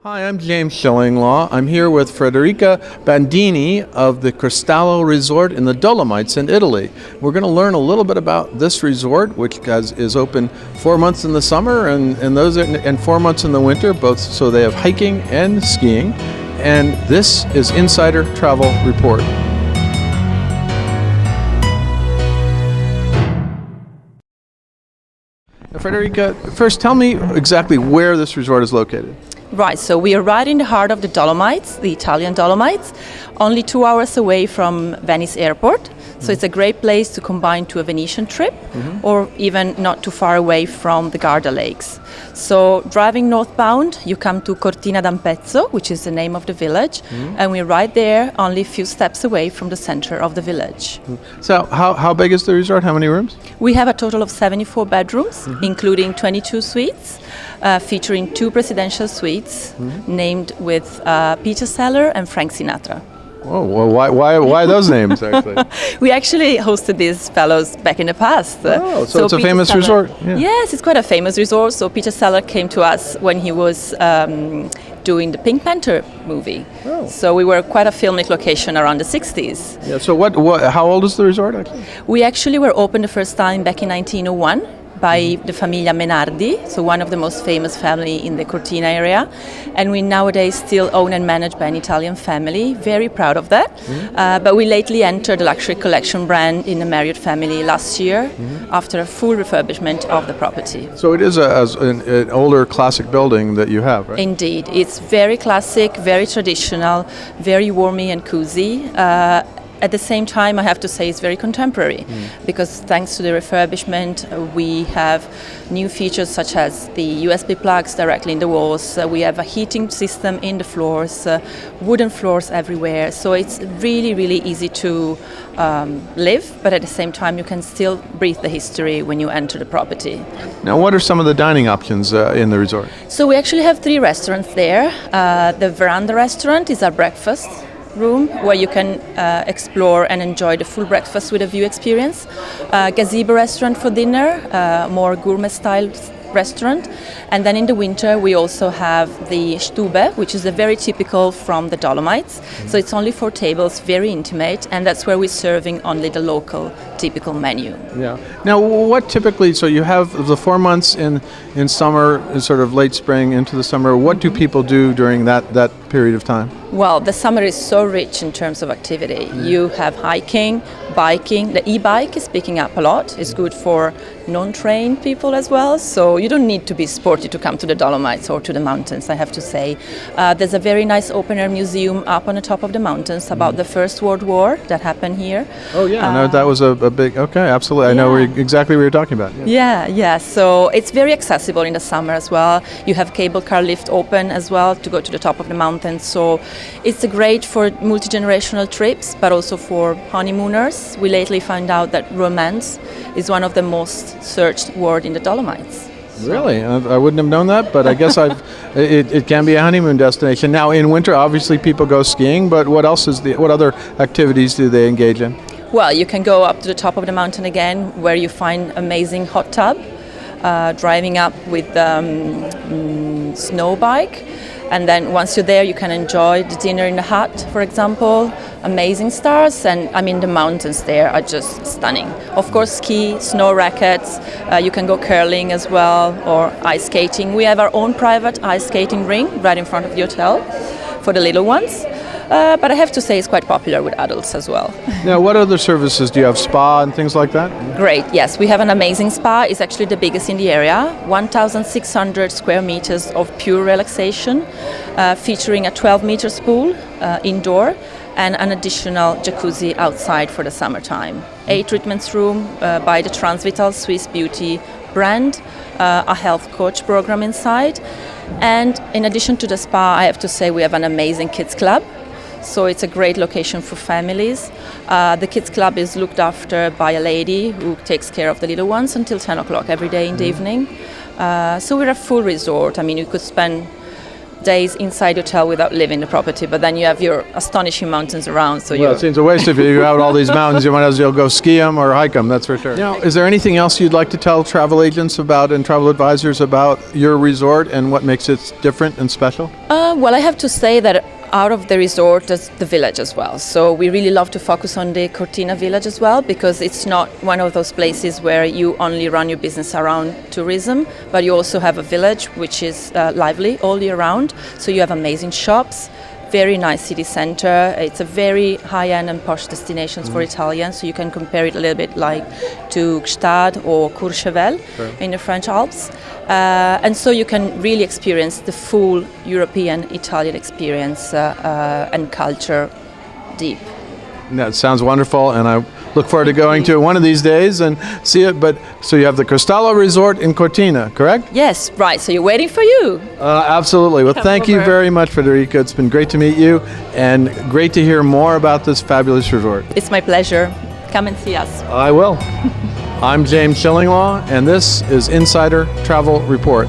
Hi, I'm James Shillinglaw. I'm here with Federica Bandini of the Cristallo Resort in the Dolomites in Italy. We're going to learn a little bit about this resort, which is open 4 months in the summer and 4 months in the winter, both so they have hiking and skiing. And this is Insider Travel Report. Federica, first tell me exactly where this resort is located. Right, so we are right in the heart of the Dolomites, the Italian Dolomites, only 2 hours away from Venice Airport. So it's a great place to combine to a Venetian trip or even not too far away from the Garda Lakes. So driving northbound, you come to Cortina d'Ampezzo, which is the name of the village, and we're right there, only a few steps away from the center of the village. So how big is the resort? How many rooms? We have a total of 74 bedrooms, including 22 suites, featuring 2 presidential suites named with Peter Sellers and Frank Sinatra. Oh, well, why those names, actually? We actually hosted these fellows back in the past. Oh, so it's a Peter famous Sellers, resort? Yeah. Yes, it's quite a famous resort. So Peter Sellers came to us when he was doing the Pink Panther movie. Oh. So we were quite a filmic location around the 60s. Yeah. So how old is the resort, actually? We actually were opened the first time back in 1901. By the Famiglia Menardi, so one of the most famous family in the Cortina area, and we nowadays still own and manage by an Italian family. Very proud of that. But we lately entered the luxury collection brand in the Marriott family last year after a full refurbishment of the property. So it is an older classic building that you have, right? Indeed, it's very classic, very traditional, very warmy and cozy. At the same time, I have to say it's very contemporary because thanks to the refurbishment, we have new features such as the USB plugs directly in the walls. We have a heating system in the floors, wooden floors everywhere. So it's really, really easy to live, but at the same time, you can still breathe the history when you enter the property. Now, what are some of the dining options in the resort? So we actually have 3 restaurants there. The Veranda restaurant is our breakfast room where you can explore and enjoy the full breakfast with a view experience. Gazebo restaurant for dinner, more gourmet style restaurant. And then in the winter we also have the Stube, which is a very typical from the Dolomites. So it's only 4 tables, very intimate, and that's where we're serving only the local typical menu. Yeah. Now, what typically, so you have the 4 months in summer, sort of late spring into the summer. What do people do during that period of time? Well, the summer is so rich in terms of activity. You have hiking, biking. The e-bike is picking up a lot. It's good for non-trained people as well. So you don't need to be sporty to come to the Dolomites or to the mountains, I have to say. There's a very nice open-air museum up on the top of the mountains about the First World War that happened here. Oh, yeah. No, that was a big, okay, absolutely. I know exactly what you're talking about. Yeah. So it's very accessible in the summer as well. You have cable car lift open as well to go to the top of the mountains. So it's great for multi-generational trips, but also for honeymooners. We lately found out that romance is one of the most searched words in the Dolomites. Really? I wouldn't have known that, but I guess it can be a honeymoon destination. Now, in winter, obviously people go skiing, but what other activities do they engage in? Well, you can go up to the top of the mountain again, where you find amazing hot tub, driving up with snow bike. And then once you're there, you can enjoy the dinner in the hut, for example. Amazing stars, and I mean the mountains there are just stunning. Of course, ski, snow rackets, you can go curling as well, or ice skating. We have our own private ice skating ring right in front of the hotel for the little ones. But I have to say it's quite popular with adults as well. Now, what other services do you have? Spa and things like that? Great, yes. We have an amazing spa. It's actually the biggest in the area. 1,600 square meters of pure relaxation, featuring a 12-meter pool indoor and an additional jacuzzi outside for the summertime. 8 treatments room by the Transvital Swiss Beauty brand, a health coach program inside. And in addition to the spa, I have to say we have an amazing kids club. So it's a great location for families. The kids club is looked after by a lady who takes care of the little ones until 10 o'clock every day in the evening. So we're a full resort. I mean, you could spend days inside hotel without leaving the property, but then you have your astonishing mountains around. So Well, it seems a waste if you have all these mountains. You might as well go ski them or hike them, that's for sure. Now, is there anything else you'd like to tell travel agents about and travel advisors about your resort and what makes it different and special? Well, I have to say that out of the resort is the village as well. So we really love to focus on the Cortina village as well, because it's not one of those places where you only run your business around tourism, but you also have a village which is lively all year round. So you have amazing shops, very nice city center. It's a very high-end and posh destinations for Italians, so you can compare it a little bit like to Gstaad or Courchevel in the French Alps. And so you can really experience the full European Italian experience and culture deep. That sounds wonderful, and I look forward to going to it one of these days and see it. But so you have the Cristallo Resort in Cortina, correct? Yes, right. So you're waiting for you. Absolutely. Well, thank you very much, Federica. It's been great to meet you and great to hear more about this fabulous resort. It's my pleasure. Come and see us. I will. I'm James Shillinglaw, and this is Insider Travel Report.